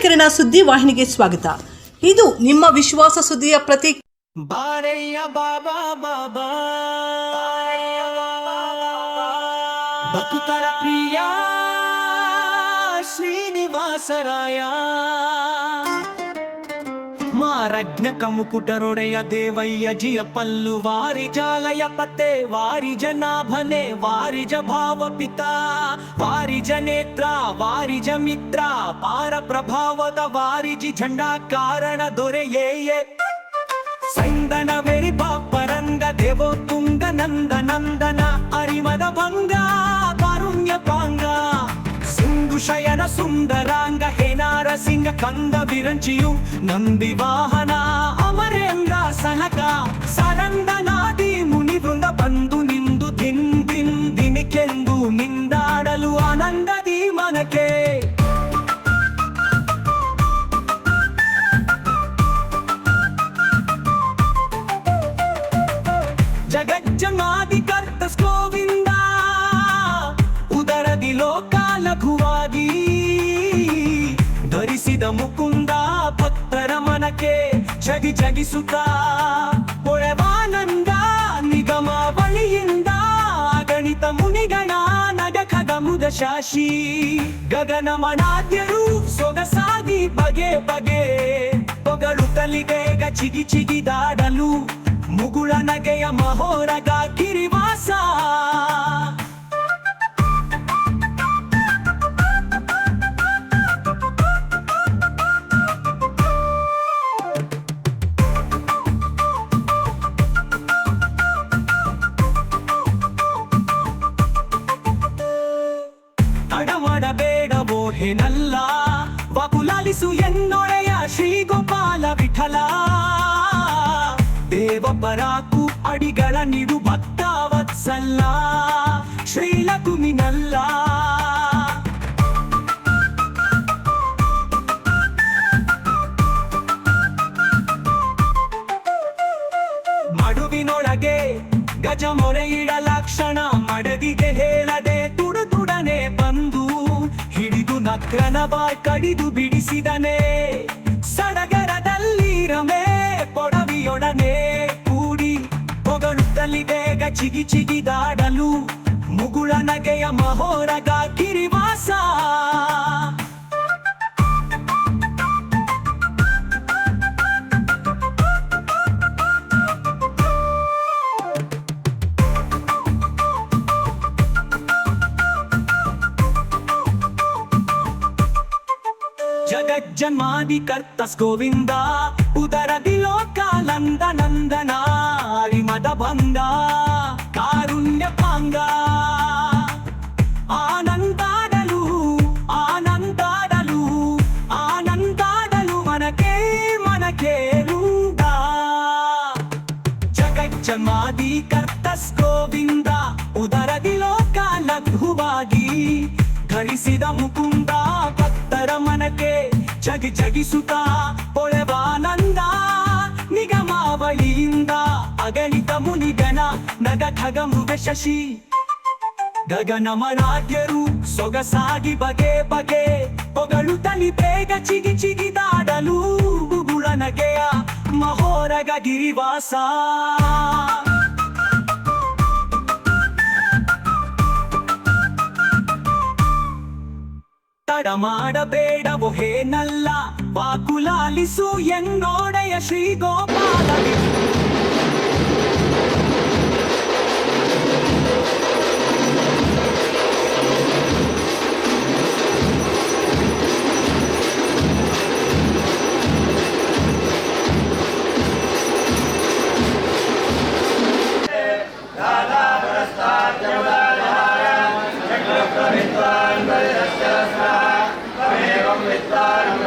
ಕಿರಣ ಸುದ್ದಿ ವಾಹಿನಿಗೆ ಸ್ವಾಗತ. ಇದು ನಿಮ್ಮ ವಿಶ್ವಾಸ ಸುದ್ದಿಯ ಪ್ರತೀಕ. ಬಾರಯ್ಯ ಬಾಬಾ ಬಾಬಾ ಭಕ್ತರ ಪ್ರಿಯ ಶ್ರೀನಿವಾಸರಾಯ ಮಾರಜ್ಞ ಕಮುಕುಟರೊಡೆಯ ದೇವಯ್ಯ ಜಿಯ ಪಲ್ಲು ವಾರಿಜಾಲಯ ಪತೆ ವಾರಿಜ ನಾಭನೆ ವಾರಿಜ ಭಾವ ಪಿತಾ ವಾರಿಜ ನೇತ್ರ ವಾರಿಜ ಮಿತ್ರ ಪಾರ ಪ್ರಭಾವದ ವಾರಿಜಿ ಝಂಡಾ ಕಾರಣ ದೊರೆಯೇ ಸಂದನ ವೆರಿ ಪಾಪರಂಗ ದೇವೋ ತುಂಗ ನಂದ ನಂದನ ಅರಿಮದ ಭಂಗ ಕಾರುಣ್ಯ ಪಾಂಗ ಸಿಂಧು ಶಯನ ಸುಂದರಾಂಗ ಹೇನಾರ ಸಿಂಗ ಕಂದ ವಿರಂಚಿಯು ನಂದಿ ವಾಹನ ಅಮರೇಂದ್ರ ಸನಕ ಸರಂದನಾದಿ ಮುನಿ ವೃಂದ ಬಂದು ನಿಂದು ದಿನ್ ದಿನ್ ದಿನಿಕೆಂದು ನಿಂದಾಡಲು ಆನಂದದಿ ಮನಕೆ ಜಗಜ್ಜಮಾದಿ ಕರ್ತ ಗೋವಿಂದ ಉದರದಿ ಲೋಕ ಲಘುವಾಗಿ ಧರಿಸಿದ ಮುಕುಂದ ಭಕ್ತರ ಮನಕ್ಕೆ ಜಗಿ ಜಗಿಸುತ್ತ ಪೊಳೆವಾನಂದ ನಿಗಮ ಬಳಿಯಿಂದ ಗಣಿತ ಮುನಿಗಣ ನಗಖಗಮುದ ಶಾಶಿ ಗಗನ ಮನಾದ್ಯರು ಸೊಗಸಾಗಿ ಬಗೆ ಬಗೆ ಹೊಗಳುತ್ತಲಿಗೆ ಚಿಗಿ ಚಿಗಿದಾಡಲು ಮುಗುಳ ನಗೆಯ ಮಹೋರಗ ಗಿರಿವಾಸ ತಡಮಡಬೇಡವೋ ಹೇನಲ್ಲ ವಕುಲಾಲಿಸು ಎನ್ನೊಡೆಯ ಶ್ರೀ ಗೋಪಾಲ ವಿಠಲ ದೇವ ಪರಾಕು ಅಡಿಗಳ ನಿಡು ಭಕ್ತಾವತ್ಸಲ್ಲ ಶ್ರೀಲಕುಮಿನಲ್ಲ ಮಡುವಿನೊಳಗೆ ಗಜ ಮೊರೆಯಿಡಲಕ್ಷಣ ಮಡದಿಗೆ ಹೇಳದೆ ತುಡುತುಡನೆ ಬಂದು ಹಿಡಿದು ನಕ್ರನ ಬಾಯ್ ಕಡಿದು ಬಿಡಿಸಿದನೆ ಸಡಗರದಲ್ಲಿ ರಮೆ ಕೊಡವಿಯೊಡನೆ ಕೂಡಿ ಹೊಗಳುತ್ತಲಿದೆ ಚಿಗಿ ಚಿಗಿದಾಡಲು ಮುಗುಳ ನಗೆಯ ಮಹೋರಗ ಗಿರಿವಾಸ ಜಗಜ್ಜನ್ಮಾದಿ ಕರ್ತ ಗೋವಿಂದ ಉದರದಿ ಲೋಕ ನಂದ ನಂದನ ಅರಿಮದ ಭಂಗ ಕಾರುಣ್ಯ ಪಾಂಗ ಆನಂದಾಡಲು ಆನಂದಾಡಲು ಆನಂದಾಡಲು ಮನಕೆ ಮನಕೆ ರೂಢ ಜಗಜ್ಜನ್ಮಾದಿ ಕರ್ತ ಗೋವಿಂದ ಉದರದಿ ಲೋಕ ಲಘುವಾಗಿ ಧರಿಸಿದ ಮುಕುಂದ ಭಕ್ತರ ಮನಕ್ಕೆ ಜಗಿ ಜಗಿಸುತ್ತ ಪೊಳೆವಾನಂದ ನಿಗಮಾವಳಿಯಿಂದ ಅಗಣಿತ ಮುನಿಗಣ ನಗಖಗ ಮೃಗ ಶಶಿ ಗಗನ ಮರಾಧ್ಯರು ಸೊಗಸಾಗಿ ಬಗೆ ಬಗೆ ಹೊಗಳುತ್ತಲಿ ಬೇಗ ಚಿಗಿ ಚಿಗಿದಾಡಲು ಮುಗುಳ ನಗೆಯ ಮಹೋರಗ ಗಿರಿವಾಸ ತಡ ಮಾಡಬೇಡವೋ ಹೇನಲ್ಲ ವಾಕುಲಾಲಿಸು ಎನ್ನೋಡೆಯ ಶ್ರೀ ಗೋಪಾಲ विद्वान्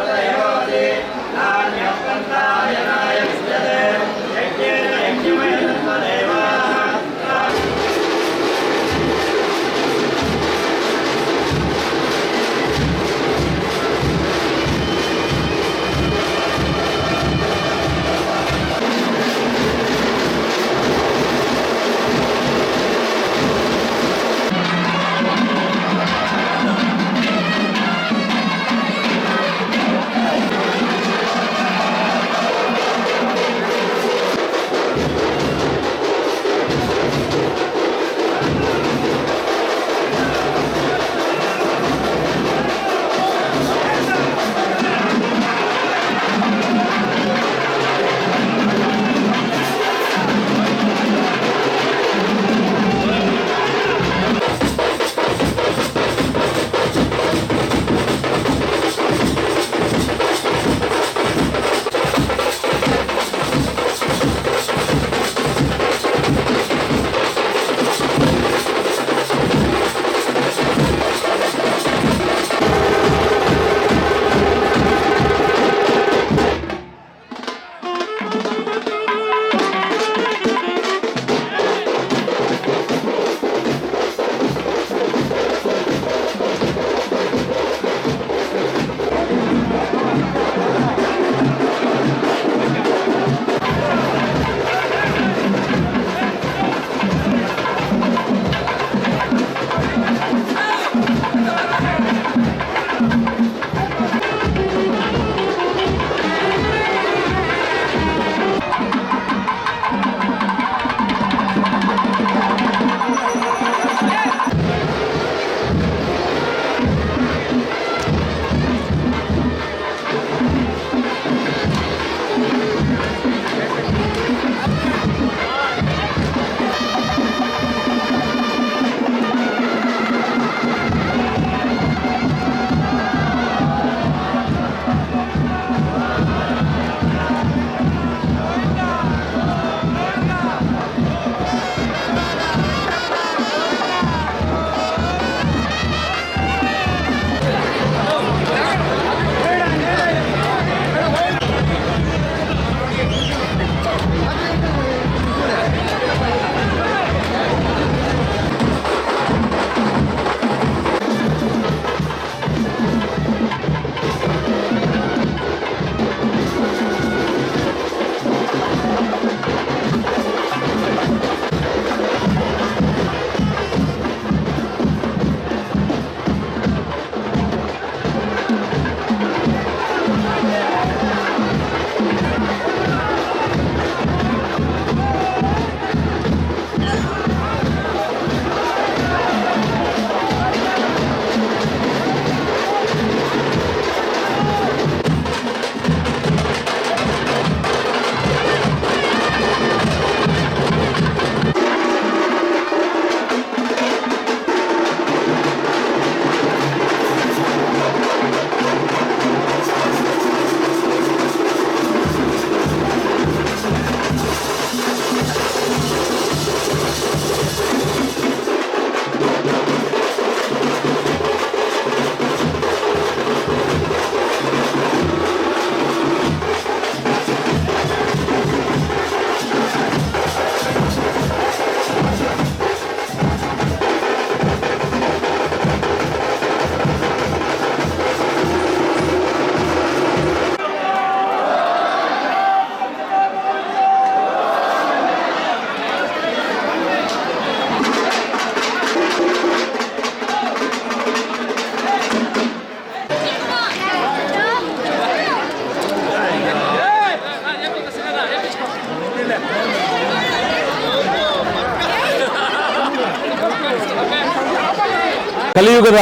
ಕಲಿಯುಗದ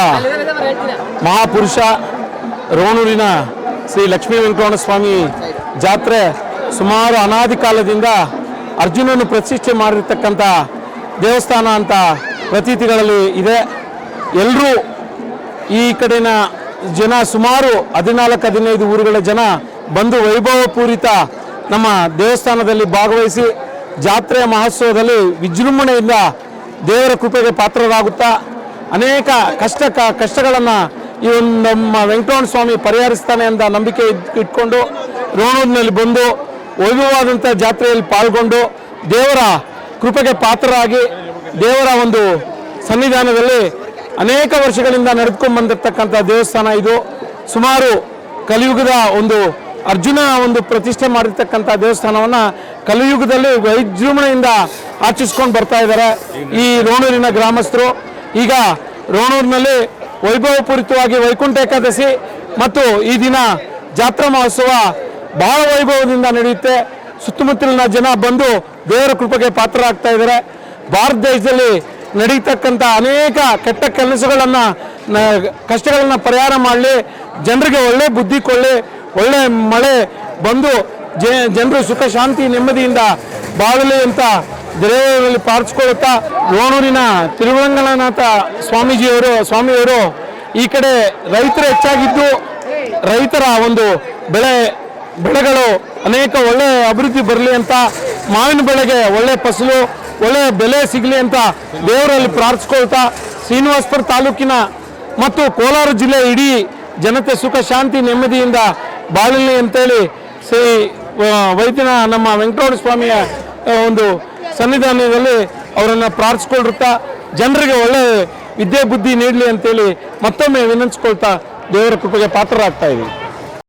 ಮಹಾಪುರುಷ ರೋಣೂರಿನ ಶ್ರೀ ಲಕ್ಷ್ಮೀ ವೆಂಕಟರಮಣ ಸ್ವಾಮಿ ಜಾತ್ರೆ ಸುಮಾರು ಅನಾದಿ ಕಾಲದಿಂದ ಅರ್ಜುನನು ಪ್ರತಿಷ್ಠೆ ಮಾಡಿರ್ತಕ್ಕಂಥ ದೇವಸ್ಥಾನ ಅಂತ ಪ್ರತೀತಿಗಳಲ್ಲಿ ಇದೆ. ಎಲ್ಲರೂ ಈ ಕಡೆನ ಜನ ಸುಮಾರು 14-15 ಊರುಗಳ ಜನ ಬಂದು ವೈಭವಪೂರಿತ ನಮ್ಮ ದೇವಸ್ಥಾನದಲ್ಲಿ ಭಾಗವಹಿಸಿ ಜಾತ್ರೆಯ ಮಹೋತ್ಸವದಲ್ಲಿ ವಿಜೃಂಭಣೆಯಿಂದ ದೇವರ ಕೃಪೆಗೆ ಪಾತ್ರರಾಗುತ್ತಾ ಅನೇಕ ಕಷ್ಟಗಳನ್ನು ಈ ಒಂದು ನಮ್ಮ ವೆಂಕಟರಮಣ ಸ್ವಾಮಿ ಪರಿಹರಿಸ್ತಾನೆ ಅಂತ ನಂಬಿಕೆ ಇಟ್ಕೊಂಡು ರೋಣೂರಿನಲ್ಲಿ ಬಂದು ವೈಭವವಾದಂಥ ಜಾತ್ರೆಯಲ್ಲಿ ಪಾಲ್ಗೊಂಡು ದೇವರ ಕೃಪೆಗೆ ಪಾತ್ರರಾಗಿ ದೇವರ ಒಂದು ಸನ್ನಿಧಾನದಲ್ಲಿ ಅನೇಕ ವರ್ಷಗಳಿಂದ ನಡೆದುಕೊಂಡು ಬಂದಿರತಕ್ಕಂಥ ದೇವಸ್ಥಾನ ಇದು. ಸುಮಾರು ಕಲಿಯುಗದ ಒಂದು ಅರ್ಜುನ ಒಂದು ಪ್ರತಿಷ್ಠೆ ಮಾಡಿರ್ತಕ್ಕಂಥ ದೇವಸ್ಥಾನವನ್ನು ಕಲಿಯುಗದಲ್ಲಿ ವಿಜೃಂಭಣೆಯಿಂದ ಆಚರಿಸ್ಕೊಂಡು ಬರ್ತಾ ಇದ್ದಾರೆ ಈ ರೋಣೂರಿನ ಗ್ರಾಮಸ್ಥರು. ಈಗ ರೋಣೂರಿನಲ್ಲಿ ವೈಭವಪೂರಿತವಾಗಿ ವೈಕುಂಠ ಏಕಾದಶಿ ಮತ್ತು ಈ ದಿನ ಜಾತ್ರಾ ಮಹೋತ್ಸವ ಬಹಳ ವೈಭವದಿಂದ ನಡೆಯುತ್ತೆ. ಸುತ್ತಮುತ್ತಲಿನ ಜನ ಬಂದು ದೇವರ ಕೃಪೆಗೆ ಪಾತ್ರರಾಗ್ತಾ ಇದ್ದಾರೆ. ಭಾರತ ದೇಶದಲ್ಲಿ ನಡೀತಕ್ಕಂಥ ಅನೇಕ ಕೆಟ್ಟ ಕೆಲಸಗಳನ್ನು ಕಷ್ಟಗಳನ್ನು ಪರಿಹಾರ ಮಾಡಲಿ, ಜನರಿಗೆ ಒಳ್ಳೆ ಬುದ್ಧಿ ಕೊಳ್ಳಿ, ಒಳ್ಳೆ ಮಳೆ ಬಂದು ಜನರು ಸುಖ ಶಾಂತಿ ನೆಮ್ಮದಿಯಿಂದ ಬಾಳಲಿ ಅಂತ ದೇವರಲ್ಲಿ ಪ್ರಾರ್ಥಿಸ್ಕೊಳ್ಳುತ್ತಾ ರೋಣೂರಿನ ತಿರುವಂಗನಾಥ ಸ್ವಾಮಿಯವರು ಈ ಕಡೆ ರೈತರು ಹೆಚ್ಚಾಗಿದ್ದು ರೈತರ ಒಂದು ಬೆಳೆಗಳು ಅನೇಕ ಒಳ್ಳೆ ಅಭಿವೃದ್ಧಿ ಬರಲಿ ಅಂತ, ಮಾವಿನ ಬೆಳೆಗೆ ಒಳ್ಳೆ ಫಸಲು ಒಳ್ಳೆ ಬೆಲೆ ಸಿಗಲಿ ಅಂತ ದೇವರಲ್ಲಿ ಪ್ರಾರ್ಥಿಸ್ಕೊಳ್ತಾ ಶ್ರೀನಿವಾಸಪುರ ತಾಲೂಕಿನ ಮತ್ತು ಕೋಲಾರ ಜಿಲ್ಲೆ ಇಡೀ ಜನತೆ ಸುಖ ಶಾಂತಿ ನೆಮ್ಮದಿಯಿಂದ ಬಾಳಲಿ ಅಂತೇಳಿ ಶ್ರೀ ವೈದ್ಯನ ನಮ್ಮ ವೆಂಕಟರಮಣ ಸ್ವಾಮಿಯ ಒಂದು ಸನ್ನಿಧಾನದಲ್ಲಿ ಅವರನ್ನು ಪ್ರಾರ್ಥಿಸ್ಕೊಳ್ತಾ ಜನರಿಗೆ ಒಳ್ಳೆ ವಿದ್ಯೆ ಬುದ್ಧಿ ನೀಡಲಿ ಅಂತೇಳಿ ಮತ್ತೊಮ್ಮೆ ವಿನಂತಿಸ್ಕೊಳ್ತಾ ದೇವರ ಕೃಪೆಗೆ ಪಾತ್ರರಾಗ್ತಾ ಇದ್ದೀವಿ.